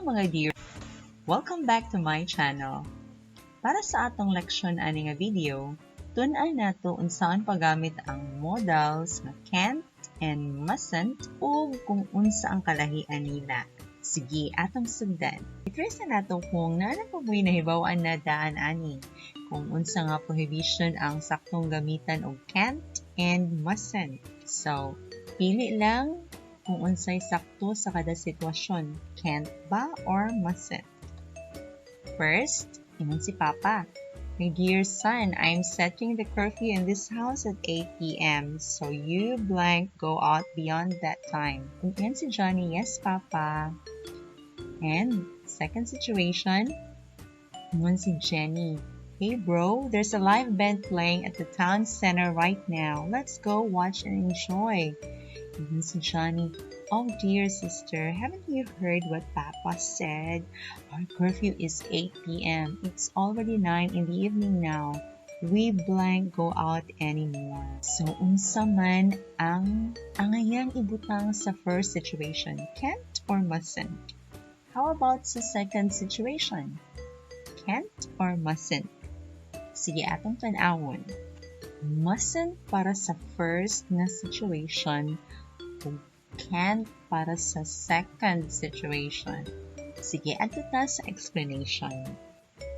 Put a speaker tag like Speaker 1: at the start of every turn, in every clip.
Speaker 1: mga dear! Welcome back to my channel. Para sa atong leksyon ani nga video, tun-an nato unsaon paggamit ang modals nga can't and mustn't ug kung unsa ang kalahian nila. Sige, atong sugdan. I-trace na nato kung naana pa mo'y nahibaw-an na daan ani. Kung unsa nga prohibition ang saktong gamitan og can't and mustn't. So, pili lang kung unsay sakto sa kada sitwasyon, can't ba or mustn't. First, ingon si Papa, "My dear son, I'm setting the curfew in this house at 8 p.m. So you blank go out beyond that time." Kung yan si Johnny, "Yes, Papa." And second situation, ingon si Jenny, "Hey bro, there's a live band playing at the town center right now. Let's go watch and enjoy." Ingon si Johnny, "Oh dear sister, haven't you heard what Papa said? Our curfew is 8 p.m. It's already 9 in the evening now. We blank go out anymore." So, unsa man ang angayang ibutang sa first situation, can't or mustn't? How about sa second situation? Can't or mustn't? Sige, atong tan-awon. Mustn't para sa first na situation ug can't para sa second situation. Sige, adto ta sa explanation.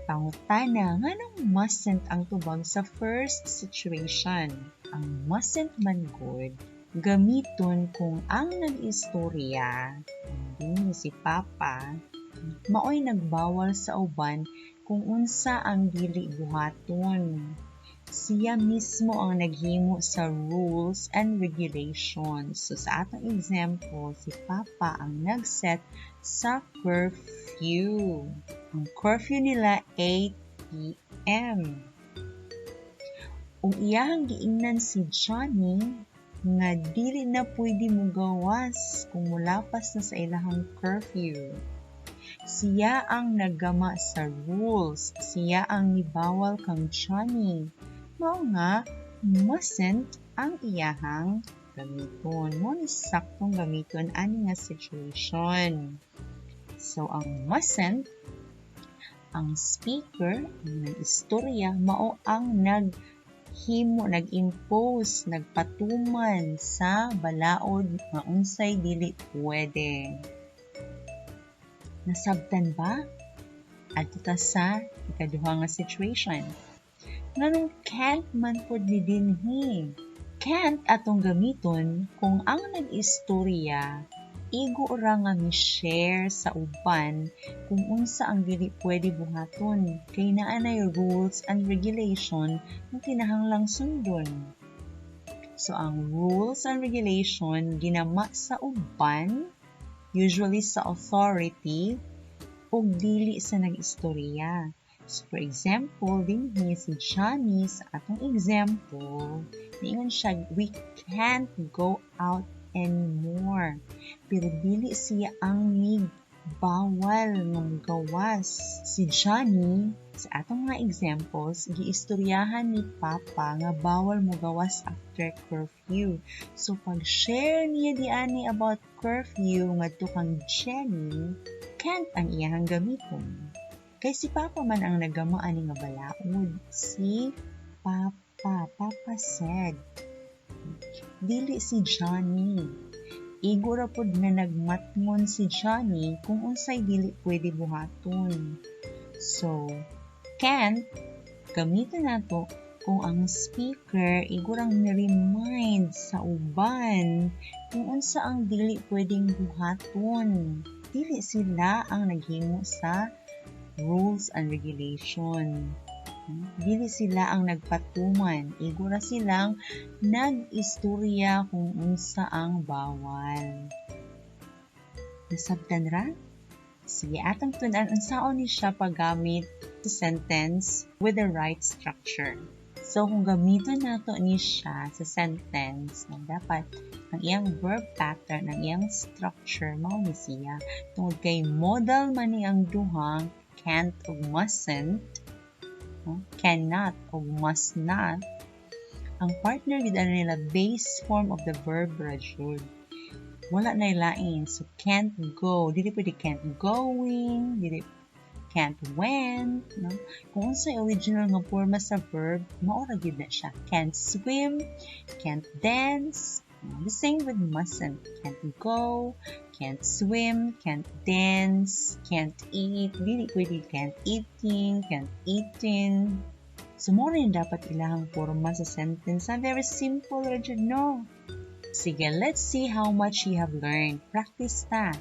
Speaker 1: Pangutana, nganong mustn't ang tubag sa first situation? Ang mustn't man good, gamiton kung ang nag-istorya, hindi si Papa, maoy nagbawal sa uban kung unsa ang dili buhaton. Siya mismo ang naghimo sa rules and regulations. So, sa atong example, si Papa ang nag-set sa curfew. Ang curfew nila 8 p.m. Ug iyang giingnan si Johnny nga dili na pwede mo gawas kung mulapas na sa ilahang curfew. Siya ang naggama sa rules. Siya ang nibawal kang Johnny. Mao nga, mustn't ang iyahang gamiton. Mo ni saktong gamiton ani nga situation. So, ang mustn't, ang speaker, ang nag-istorya, mao ang nag-impose, nagpatuman sa balaod nga unsay dili pwede. Nasabtan ba? Adto ta sa ikaduha nga situation. Nganong can't man pod ni dinhi? Can't atong gamiton kung ang nag-istorya igo ra nga mi-share sa uban kung unsa ang dili pwede buhaton kay naa nay rules and regulation nga kinahanglang sundon. So ang rules and regulation ginama sa uban, usually sa authority, ug dili sa nag-istorya. So, for example, dinhi si Johnny sa atong example, niingon siya, "We can't go out anymore." Pero dili siya ang bawal nga gawas. Si Johnny, sa atong mga examples, giistoryahan ni Papa nga bawal mo gawas after curfew. So, pag-share niya diani about curfew ngadto kang Jenny, can't ang iyahang gamiton. Kay si Papa man ang nagama ani nga balaod. Si Papa said. Dili si Johnny. Igo ra pod na nagmatngon si Johnny kung unsay dili pwede buhaton. So, can't, gamitin nato kung ang speaker igurang ni-remind sa uban kung unsa ang dili pwedeng buhaton. Dili sila ang naghimo sa rules and regulation. Dili sila ang nagpatuman. Igura silang nag-istorya kung unsa ang bawal. Nasabtan ra? Sige, atang tunan unsaon ni siya paggamit sa sentence with the right structure. So, kung gamiton nato ni siya sa sentence, dapat ang iyang verb pattern, ang iyang structure, mao ni siya. Tungod kay modal man ni ang duhang can't o mustn't, cannot o must not, ang partner gid nila base form of the verb ra jud. Wala na lain. So, can't go. Dili pwede can't going. Dili can't went. No? Kung unsay original nga forma sa verb, maura gyud na siya. Can't swim, can't dance. The same with mustn't. Can't go, can't swim, can't dance, can't eat. Dili pwede can't eating, can't eating. So, mo rin dapat ilahang forma sa sentence. Very simple, Rajud, no? Sige, let's see how much you have learned. Practice ta.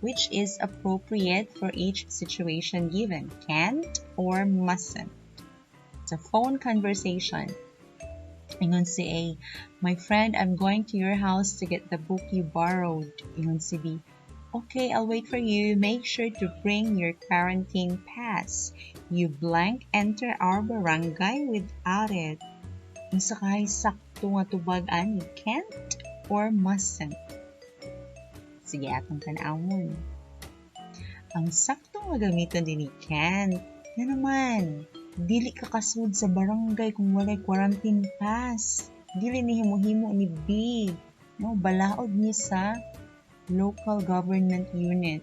Speaker 1: Which is appropriate for each situation given, can't or mustn't. It's a phone conversation. Ingon si A, my friend, I'm going to your house to get the book you borrowed. Ingon si B, okay, I'll wait for you. Make sure to bring your quarantine pass. You blank enter our barangay without it. Unsa kay sakto nga tubag ani, can't or mustn't? Sige, atong tanawon. Ang sakto nga gamiton din ni can't. Na naman, dili ka kasud sa barangay kung walay quarantine pass. Dili ni himo-himo ni B. No, balaod ni sa local government unit.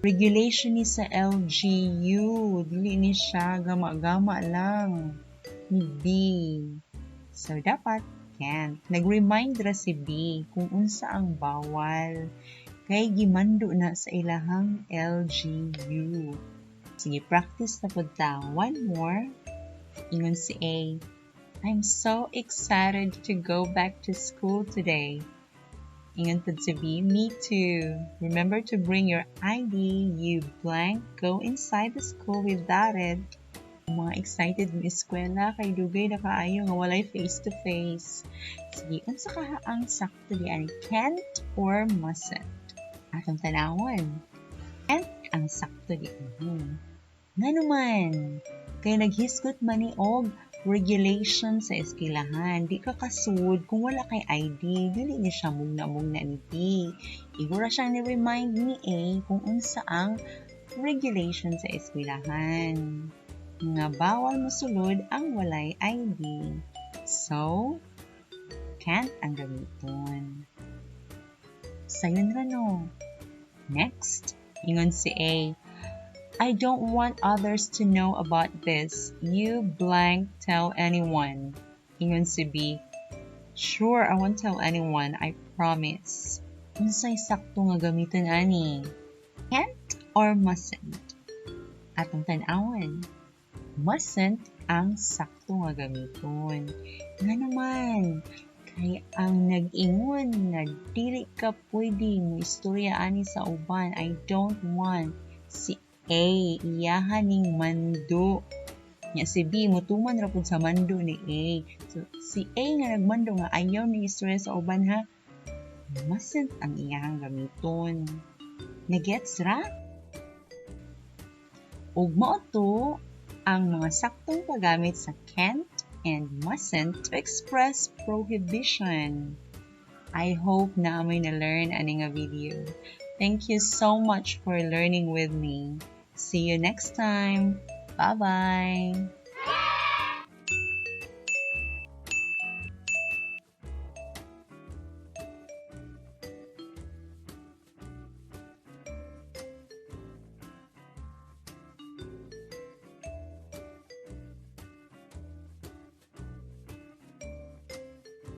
Speaker 1: Regulation ni sa LGU. Dili ni siya gama-gama lang ni B. So, dapat can't. Nag-remind ra si B kung unsa ang bawal. Kay gimando na sa ilahang LGU. Sige, practice na po ta. One more. Ingon si A, I'm so excited to go back to school today. Ingon po si B, me too. Remember to bring your ID. You blank. Go inside the school without it. Mga excited ng eskwela kay dugay na kaayo nga walay face-to-face. Sige, unsa ka ang sakto diyan? Can't or mustn't? Atong tanawon. Can't ang sakto diyan. Nga naman, kay naghisgot man ni og regulation sa eskwelahan. Di ka kasud kung wala kay ID, dili ni siya mugna-mugna ni B. Igura siyang ni-remind ni A kung unsa ang regulation sa eskwelahan. Nga bawal mosulod ang walay ID. So, can't ang gamiton. Sayon ra no. Next, ingon si A, I don't want others to know about this. You blank tell anyone. Ingon si B, sure, I won't tell anyone, I promise. Unsay sakto nga gamiton ani? Can't or mustn't? Atong tan-awan. Mustn't ang sakto nga gamiton. Nga naman, kay ang nag-ingon nga dili ka pwede mo istorya ani sa uban. I don't want. Si A, iyahan ning mando. Nya si B, mutuman ra pud sa mando ni A. So, si A nga nagmando nga ayaw ni istorya sa uban ha. Mustn't ang iyahang gamiton. Nagets ra? Ug mao to ang mga saktong paggamit sa can't and mustn't to express prohibition. I hope na may na-learn ani nga video. Thank you so much for learning with me. See you next time. Bye-bye.